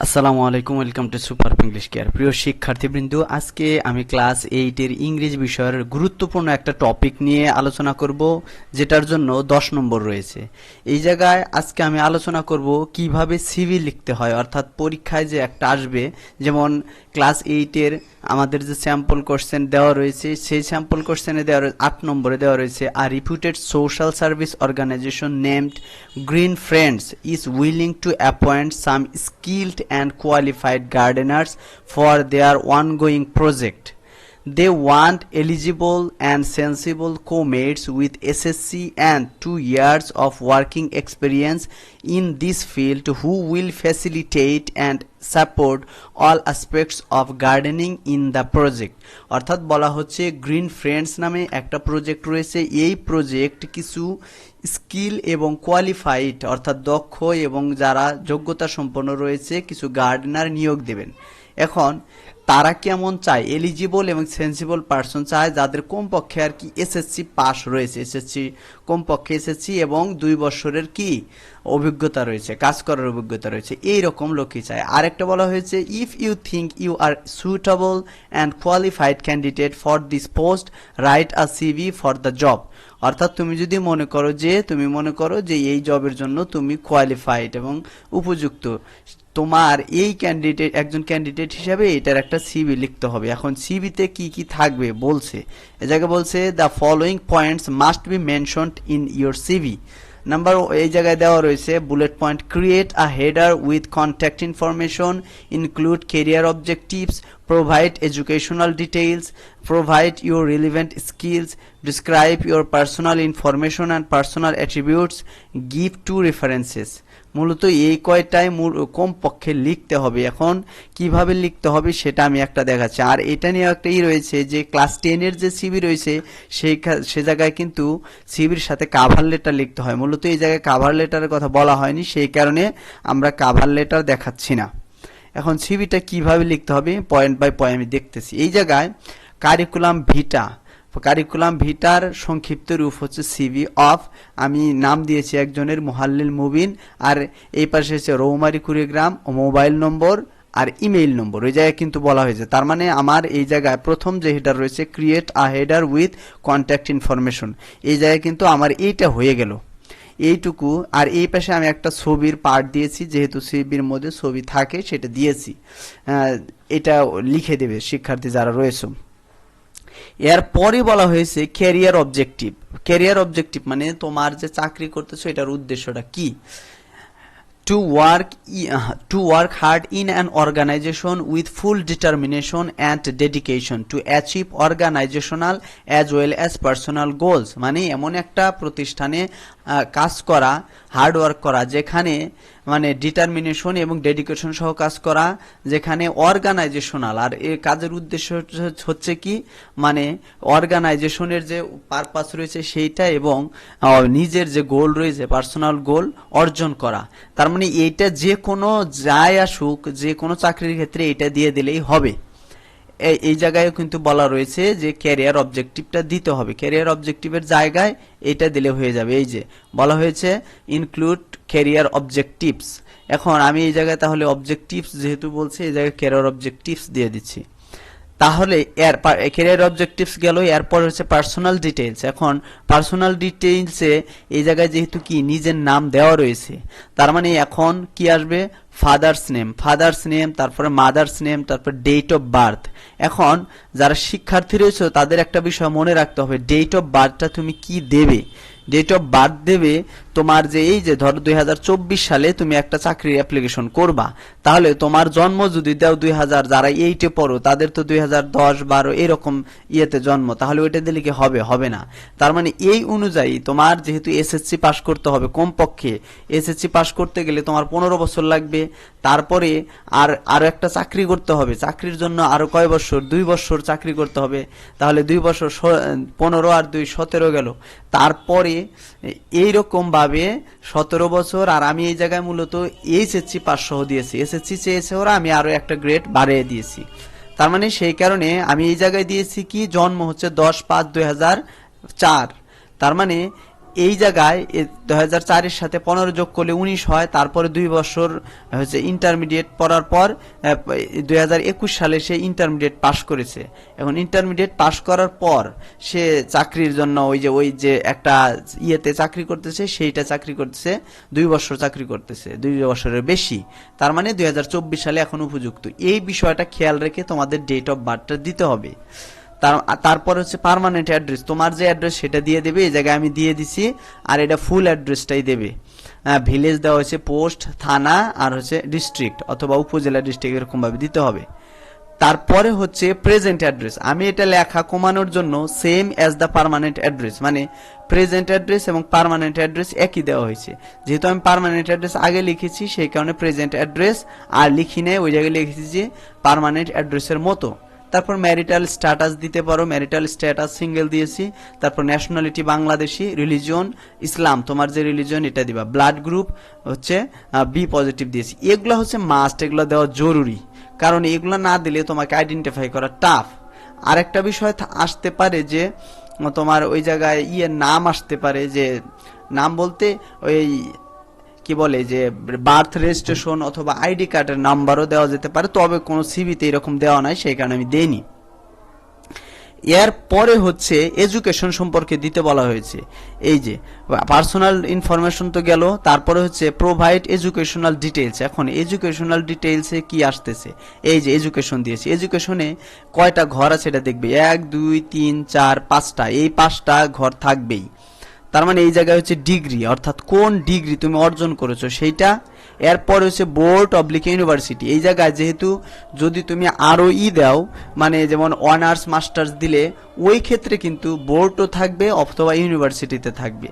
আসসালামু আলাইকুম, welcome to super English care. প্রিয় শিক্ষার্থীবৃন্দ, আজকে আমি ক্লাস 8 এর ইংরেজি বিষয়ের গুরুত্বপূর্ণ একটা টপিক নিয়ে আলোচনা করব, যেটার জন্য 10 নম্বর রয়েছে। এই জায়গায় আজকে আমি আলোচনা করব কিভাবে সিভি লিখতে হয়, অর্থাৎ পরীক্ষায় যে একটা আসবে, যেমন ক্লাস 8 এর আমাদের যে স্যাম্পল কোশ্চেন দেওয়া রয়েছে, সেই স্যাম্পল কোশ্চেনে দেওয়া 8 নম্বরে দেওয়া রয়েছে, a reputed social service organisation named Green Friends is willing to appoint some skilled and qualified gardeners for their ongoing project. They want eligible and sensible co-mates with SSC and 2 years of working experience in this field who will facilitate and support all aspects of gardening in the project. অর্থাৎ বলা হচ্ছে green friends নামে একটা project রয়েছে। এই project কিছু skill এবং qualified অর্থাৎ দক্ষ এবং যারা যোগ্যতা সম্পন্ন রয়েছে কিছু গার্ডেনার নিয়োগ দেবেন। এখন তারা কেমন চায়? এলিজিবল এবং সেন্সিবল পার্সন চায় যাদের কমপক্ষে আর কি এসএসসি পাস রয়েছে, এসএসসি কমপক্ষে এসএসসি এবং 2 বছরের কি অভিজ্ঞতা রয়েছে, কাজ করার অভিজ্ঞতা রয়েছে, এই রকম লোকই চায়। আরেকটা বলা হয়েছে, if you think you are suitable and qualified candidate for this post, write a CV for the job. অর্থাৎ তুমি যদি মনে করো যে এই জবের জন্য তুমি কোয়ালিফাইড এবং উপযুক্ত, তোমার এই ক্যান্ডিডেট একজন ক্যান্ডিডেট হিসাবে এটার একটা সিভি লিখতে হবে। এখন সিভিতে কি কি থাকবে বলছে, এ জায়গায় বলছে the following points must be mentioned in your CV. Number এই জায়গায় দেওয়া রয়েছে bullet point, create a header with contact information, include career objectives, provide educational details, provide your relevant skills, describe your personal information and personal attributes, give 2 references. মূলত এই কয়টাই কমপক্ষে লিখতে হবে। এখন কিভাবে লিখতে হবে সেটা আমি একটা দেখাচ্ছি। আর এটা নিয়ে একটাই রয়েছে যে ক্লাস 10 এর যে সিভি রয়েছে সে জায়গায় কিন্তু সিভির সাথে কাভার লেটার লিখতে হয়। মূলত এই জায়গায় কাভার লেটারের কথা বলা হয়নি, সেই কারণে আমরা কাভার লেটার দেখাচ্ছি না। এখন সিভিটা কিভাবে লিখতে হবে পয়েন্ট বাই পয়েন্ট আমি দেখতেছি। এই জায়গায় কারিকুলাম ভিটার সংক্ষিপ্ত রূপ হচ্ছে সিভি অফ, আমি নাম দিয়েছি একজনের, মুহাল্লিল মুবিন, আর এই পাশে হচ্ছে রৌমারি কুড়িগ্রাম, মোবাইল নম্বর আর ইমেইল নম্বর। ওই জায়গায় কিন্তু বলা হয়েছে, তার মানে আমার এই জায়গায় প্রথম যে হেডার রয়েছে create a header with contact information, এই জায়গায় কিন্তু আমার এইটা হয়ে গেল এইটুকু। আর এই পাশে আমি একটা ছবির পার্ট দিয়েছি, যেহেতু সিভির মধ্যে ছবি থাকে সেটা দিয়েছি, এটা লিখে দেবে শিক্ষার্থী যারা রয়েছে। এরপরে বলা হয়েছে ক্যারিয়ার অবজেক্টিভ মানে তোমার যে চাকরি করতেছো এটার উদ্দেশ্যটা কি। To work hard in an organization with full determination and dedication to achieve organizational as well as personal goals, মানে এমন একটা প্রতিষ্ঠানে কাজ করা, হার্ড ওয়ার্ক করা, যেখানে মানে ডিটারমিনেশন এবং ডেডিকেশন সহ কাজ করা, যেখানে অর্গানাইজেশনাল, আর এর কাজের উদ্দেশ্য হচ্ছে কি মানে অর্গানাইজেশনের যে পারপাস রয়েছে সেইটা এবং নিজের যে গোল রয়েছে পার্সোনাল গোল অর্জন করা। তার মানে এইটা যে কোনো যাই আসুক, যে কোনো চাকরির ক্ষেত্রে এটা দিয়ে দিলেই হবে। এই জায়গায় কিন্তু বলা রয়েছে যে ক্যারিয়ার অবজেক্টিভটা দিতে হবে, ক্যারিয়ার অবজেক্টিভের জায়গায় এটা দিলে হয়ে যাবে। এই যে বলা হয়েছে ইনক্লুড ক্যারিয়ার অবজেক্টিভস, এখন আমি এই জায়গায় তাহলে অবজেক্টিভস যেহেতু বলছে এই জায়গায় ক্যারিয়ার অবজেক্টিভস দিয়ে দিচ্ছি। তাহলে এর ক্যারিয়ার অবজেক্টিভস গেল, এরপর হচ্ছে পার্সোনাল ডিটেইলস। এখন পার্সোনাল ডিটেইলসে এই জায়গায় যেহেতু কি নিজের নাম দেওয়া রয়েছে, তার মানে এখন কি আসবে ফাদার্স নেম, তারপরে মাদার্স নেম, তারপর ডেট অফ বার্থ। এখন যারা শিক্ষার্থী রয়েছে তাদের একটা বিষয় মনে রাখতে হবে, ডেট অফ বার্থটা তুমি কি দেবে। ডেট অফ বার্থ দেবে তোমার যে এই যে ধরো 2024 সালে তুমি একটা চাকরির অ্যাপ্লিকেশন করবা, তাহলে তোমার জন্ম যদি দাও 2000, যারা 8-এ পড়ো তাদের তো 2010, 12 এরকম ইয়েতে জন্ম, তাহলে ওইটা দিলে কি হবে না। তার মানে এই অনুযায়ী তোমার যেহেতু এসএসসি পাস করতে হবে, কমপক্ষে এসএসসি পাস করতে গেলে তোমার 15 বছর লাগবে, তারপরে আরো একটা চাকরি করতে হবে, চাকরির জন্য আরো কয় বছর, 2 বছর চাকরি করতে হবে, তাহলে 2 বছর 15 আর 2 17 গেল, তারপরে এইরকম ভাবে 17 বছর। আর আমি এই জায়গায় মূলত এইচএসসি পাস সহ দিয়েছি, এসএসসি চেয়েছে ওরা, আমি আরো একটা গ্রেড বাড়িয়ে দিয়েছি। তার মানে সেই কারণে আমি এই জায়গায় দিয়েছি কি জন্ম হচ্ছে 10-5-2004, তার মানে এই জায়গায় 2004-এর সাথে 15 যোগ করলে 19 হয়, তারপরে 2 বছর হচ্ছে ইন্টারমিডিয়েট পড়ার পর 2021 সালে সে ইন্টারমিডিয়েট পাশ করেছে। এখন ইন্টারমিডিয়েট পাশ করার পর সে চাকরির জন্য ওই যে একটা ইয়েতে চাকরি করতেছে, সেইটা চাকরি করতেছে 2 বছর চাকরি করতেছে, 2 বছরের বেশি, তার মানে 2024 সালে এখন উপযুক্ত। এই বিষয়টা খেয়াল রেখে তোমাদের ডেট অফ বার্থটা দিতে হবে। তারপর হচ্ছে পার্মানেন্ট অ্যাড্রেস, তোমার যে অ্যাড্রেস সেটা দিয়ে দেবে, এই জায়গায় আমি দিয়ে দিছি, আর এটা ফুল অ্যাড্রেসটাই দেবে। ভিলেজ দেওয়া হয়েছে, পোস্ট, থানা, আর হচ্ছে ডিস্ট্রিক্ট অথবা উপজেলা, ডিস্ট্রিক্ট এরকম ভাবে দিতে হবে। তারপরে হচ্ছে প্রেজেন্ট অ্যাড্রেস, আমি এটা লেখা কমানোর জন্য same as the permanent address, মানে প্রেজেন্ট অ্যাড্রেস এবং পার্মানেন্ট অ্যাড্রেস একই দেওয়া হয়েছে। যেহেতু আমি পার্মানেন্ট অ্যাড্রেস আগে লিখেছি, সেই কারণে প্রেজেন্ট অ্যাড্রেস আর লিখি নেই, ওই জায়গায় লিখেছি যে পার্মানেন্ট অ্যাড্রেসের মতো। তারপর ম্যারিটাল স্ট্যাটাস দিতে পারো, ম্যারিটাল স্ট্যাটাস সিঙ্গেল দিয়েছি। তারপর ন্যাশনালিটি বাংলাদেশি, রিলিজিয়ন ইসলাম, তোমার যে রিলিজিয়ন এটা দিবা। ব্লাড গ্রুপ হচ্ছে বি পজিটিভ দিয়েছি। এগুলো হচ্ছে মাস্ট, এগুলো দেওয়া জরুরি, কারণ এগুলো না দিলে তোমাকে আইডেন্টিফাই করা টাফ। আরেকটা বিষয় আসতে পারে যে তোমার ওই জায়গায় নাম আসতে পারে, যে নাম বলতে ওই কি বলে যে বার্থ রেজিস্ট্রেশন অথবা আইডি কার্ডের নাম্বারও দেওয়া যেতে পারে, তবে কোনো সিভিতে এরকম দেওয়া নাই, সেই কারণে আমি দেইনি। এর পরে হচ্ছে এডুকেশন সম্পর্কে দিতে বলা হয়েছে। এই যে পার্সোনাল ইনফরমেশন তো গেল, তারপরে হচ্ছে প্রোভাইড এডুকেশনাল ডিটেইলস। এখন এডুকেশনাল ডিটেইলসে কি আসতেছে, এই যে এডুকেশন দিয়েছে, এডুকেশনে কয়টা ঘর আছে এটা দেখবে, 1 2 3 4 5টা, এই 5টা ঘর থাকবেই। তার মানে এই জায়গায় হচ্ছে ডিগ্রি, অর্থাৎ কোন ডিগ্রি তুমি অর্জন করেছো সেইটা। এরপর হচ্ছে বোর্ড অবলিক ইউনিভার্সিটি, এই জায়গায় যেহেতু যদি তুমি আরো দাও, মানে যেমন অনার্স মাস্টার্স দিলে ওই ক্ষেত্রে কিন্তু বোর্ডও থাকবে অথবা ইউনিভার্সিটিতে থাকবে,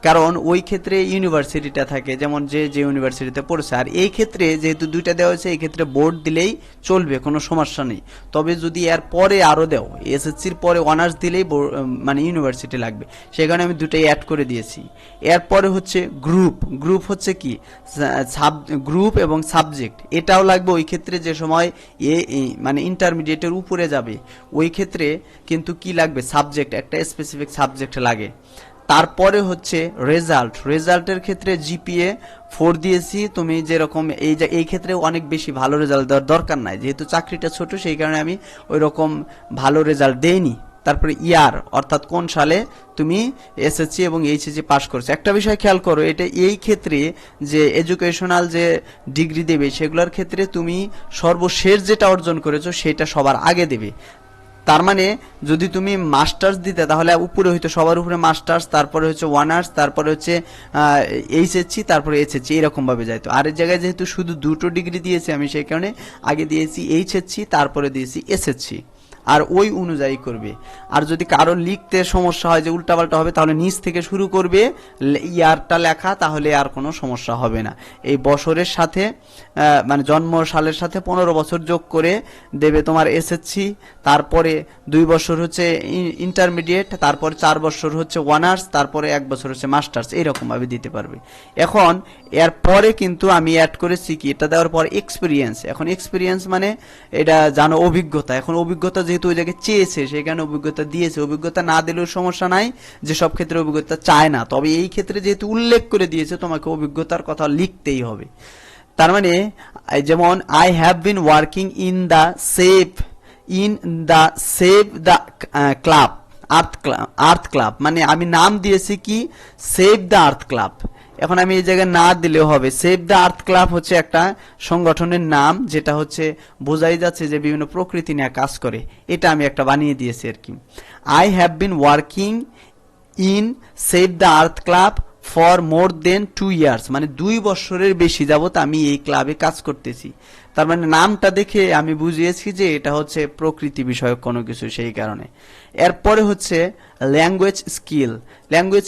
কারণ ওই ক্ষেত্রে ইউনিভার্সিটিটা থাকে, যেমন যে যে ইউনিভার্সিটিতে পড়ছে। আর এই ক্ষেত্রে যেহেতু দুইটা দেওয়া হয়েছে, এই ক্ষেত্রে বোর্ড দিলেই চলবে, কোনো সমস্যা নেই। তবে যদি এর পরে আরো দাও, এসএসসির পরে অনার্স দিলেই মানে ইউনিভার্সিটি লাগবে, সেই কারণে আমি দুটাই অ্যাড করে দিয়েছি। এরপরে হচ্ছে গ্রুপ, গ্রুপ হচ্ছে কি গ্রুপ এবং সাবজেক্ট, এটাও লাগবে ওই ক্ষেত্রে যে সময় মানে ইন্টারমিডিয়েটের উপরে যাবে, ওই ক্ষেত্রে কিন্তু কি লাগবে, সাবজেক্ট, একটা স্পেসিফিক সাবজেক্ট লাগে। তারপরে হচ্ছে রেজাল্ট, রেজাল্টের ক্ষেত্রে জিপিএ 4 দিয়েছি। তুমি যেরকম এই ক্ষেত্রে অনেক বেশি ভালো রেজাল্ট দেওয়ার দরকার নাই, যেহেতু চাকরিটা ছোট, সেই কারণে আমি ওই রকম ভালো রেজাল্ট দেইনি। তারপরে ইয়ার, অর্থাৎ কোন সালে তুমি এসএসসি এবং এইচএসসি পাস করছো। একটা বিষয় খেয়াল করো, এটা এই ক্ষেত্রে যে এডুকেশনাল যে ডিগ্রি দেবে, সেগুলোর ক্ষেত্রে তুমি সর্বশেষ যেটা অর্জন করেছো সেটা সবার আগে দেবে। তার মানে যদি তুমি মাস্টার্স দিতে, তাহলে উপরে হইতো সবার উপরে মাস্টার্স, তারপরে হচ্ছে অনার্স, তারপরে হচ্ছে এইচএসসি, তারপরে এইচএসসি, এরকম ভাবে যাইতো। আর এই জায়গায় যেহেতু শুধু দুটো ডিগ্রি দিয়েছি আমি, সেই কারণে আগে দিয়েছি এইচএসসি, তারপরে দিয়েছি এসএসসি, আর ওই অনুযায়ী করবে। আর যদি কারো লিখতে সমস্যা হয় যে উল্টাপাল্টা হবে, তাহলে নিচ থেকে শুরু করবে ইয়ারটা লেখা, তাহলে আর কোনো সমস্যা হবে না। এই বছরের সাথে মানে জন্ম সালের সাথে 15 বছর যোগ করে দেবে তোমার এসএসসি, তারপরে 2 বছর হচ্ছে ইন্টারমিডিয়েট, তারপরে 4 বছর হচ্ছে অনার্স, তারপরে 1 বছর হচ্ছে মাস্টার্স, এইরকম ভাবে দিতে পারবে। এখন এর পরে কিন্তু আমি অ্যাড করেছি কি, এটা দেওয়ার পর এক্সপিরিয়েন্স। এখন এক্সপিরিয়েন্স মানে এটা জানো অভিজ্ঞতা। এখন অভিজ্ঞতা যেহেতু ওই জায়গায় চেয়েছে, সেখানে অভিজ্ঞতা দিয়েছে, অভিজ্ঞতা না দিলেও সমস্যা নাই, যে সব ক্ষেত্রে অভিজ্ঞতা চায় না, তবে এই ক্ষেত্রে যেহেতু উল্লেখ করে দিয়েছে, তোমাকে অভিজ্ঞতার কথা লিখতেই হবে। তার মানে যেমন I have been working in the save the club, earth club, মানে আমি নাম দিয়েছি কি সেভ দ্য আর্থ ক্লাব। এখন আমি এই জায়গায় না দিলেও হবে, সেভ দ্য আর্থ ক্লাব হচ্ছে একটা সংগঠনের নাম, যেটা হচ্ছে বোঝাই যাচ্ছে যে বিভিন্ন প্রকৃতি নিয়ে কাজ করে, এটা আমি একটা বানিয়ে দিয়েছি আর কি। I have been working in save the earth club for more than 2 years, মানে 2 বছরের বেশি যাবত আমি এই ক্লাবে কাজ করতেছি। তার মানে নামটা দেখে আমি বুঝিয়েছি যে এটা হচ্ছে প্রকৃতি বিষয়ক কোনো কিছু, সেই কারণে। এরপরে হচ্ছে ল্যাঙ্গুয়েজ স্কিল, ল্যাঙ্গুয়েজ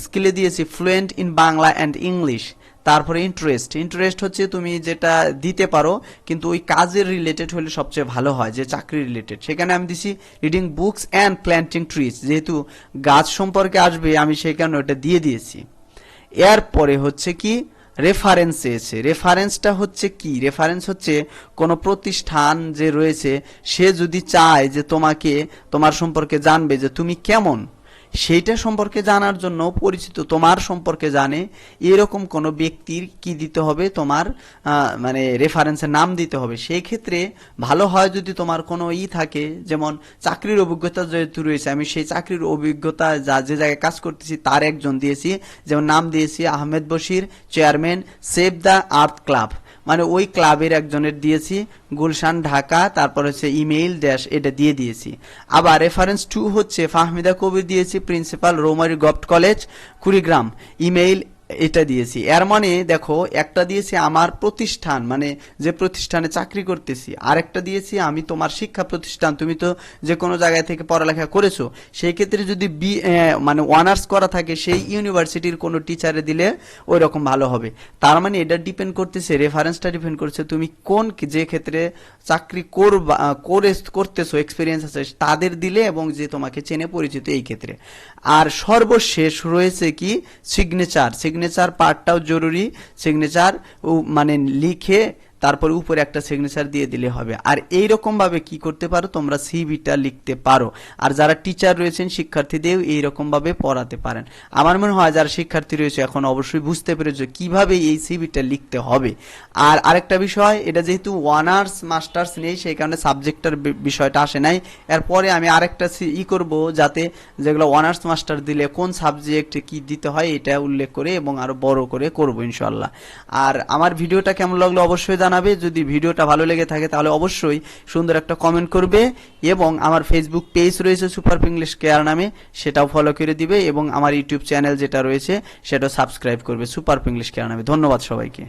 স্কিলে দিয়েছি fluent in Bangla and English. তারপরে ইন্টারেস্ট, ইন্টারেস্ট হচ্ছে তুমি যেটা দিতে পারো কিন্তু ওই কাজের রিলেটেড হলে সবচেয়ে ভালো হয়, যে চাকরি রিলেটেড, সেখানে আমি দিছি reading books and planting trees, যেহেতু গাছ সম্পর্কে আসবে আমি সেই কারণে ওটা দিয়ে দিয়েছি। এরপরে হচ্ছে কি রেফারেন্স এসে, রেফারেন্সটা হচ্ছে কি, রেফারেন্স হচ্ছে কোনো প্রতিষ্ঠান যে রয়েছে, সে যদি চায় যে তোমাকে তোমার সম্পর্কে জানবে যে তুমি কেমন, সেইটা সম্পর্কে জানার জন্য পরিচিত তোমার সম্পর্কে জানে এরকম কোনো ব্যক্তির কি দিতে হবে, তোমার মানে রেফারেন্সের নাম দিতে হবে। সেই ক্ষেত্রে ভালো হয় যদি তোমার কোনো থাকে, যেমন চাকরির অভিজ্ঞতা যেহেতু রয়েছে, আমি সেই চাকরির অভিজ্ঞতা যে জায়গায় কাজ করতেছি তার একজন দিয়েছি, যেমন নাম দিয়েছি Ahmed Bashir, chairman save the earth club, মানে ওই ক্লাবের একজনের দিয়েছি, গুলশান ঢাকা, তারপর হচ্ছে ইমেইল ড্যাশ এটা দিয়ে দিয়েছি। আবার রেফারেন্স 2 হচ্ছে ফাহমিদা কবির দিয়েছি, principal Rowmari govt college Kurigram, email এটা দিয়েছি। এর মানে দেখো, একটা দিয়েছি আমার প্রতিষ্ঠান, মানে যে প্রতিষ্ঠানে চাকরি করতেছি, আরেকটা দিয়েছি আমি তোমার শিক্ষা প্রতিষ্ঠান, তুমি তো যে কোনো জায়গায় থেকে পড়ালেখা করেছো, সেই ক্ষেত্রে যদি মানে অনার্স করা থাকে সেই ইউনিভার্সিটির কোনো টিচারে দিলে ওই রকম ভালো হবে। তার মানে এটা ডিপেন্ড করতেছে, রেফারেন্সটা ডিপেন্ড করছে তুমি কোন যে ক্ষেত্রে চাকরি করতেছো, এক্সপিরিয়েন্স আছে তাদের দিলে, এবং যে তোমাকে চেনে পরিচিত এই ক্ষেত্রে। আর সর্বশেষ রয়েছে কি সিগনেচার পার্টটাও জরুরি, সিগনেচার মানে লিখে তারপর উপরে একটা সিগনেচার দিয়ে দিলে হবে। আর এই রকম ভাবে কি করতে পারো, তোমরা সিভিটা লিখতে পারো। আর যারা টিচার রয়েছেন শিক্ষার্থীদের এই রকম ভাবে পড়াতে পারেন। আমার মনে হয় যারা শিক্ষার্থী রয়েছে এখন অবশ্যই বুঝতে পেরেছো কিভাবে এই সিভিটা লিখতে হবে। আর আরেকটা বিষয়, এটা যেহেতু অনার্স মাস্টার্স নেই সেই কারণে সাবজেক্টের বিষয়টা আসে নাই। এরপরে আমি আরেকটা করব, যাতে যেগুলো অনার্স মাস্টার দিলে কোন সাবজেক্ট কি দিতে হয় এটা উল্লেখ করে এবং আরো বড় করে করব ইনশাআল্লাহ। আর আমার ভিডিওটা কেমন লাগলো অবশ্যই জানাবে। যদি ভিডিওটা ভালো লেগে থাকে তাহলে অবশ্যই সুন্দর একটা কমেন্ট করবে, এবং আমার ফেসবুক পেজ রয়েছে সুপার ইংলিশ কেয়ার নামে, সেটাও ফলো করে দিবে, এবং আমার ইউটিউব চ্যানেল যেটা রয়েছে সেটাও সাবস্ক্রাইব করবে সুপার ইংলিশ কেয়ার নামে। ধন্যবাদ সবাইকে।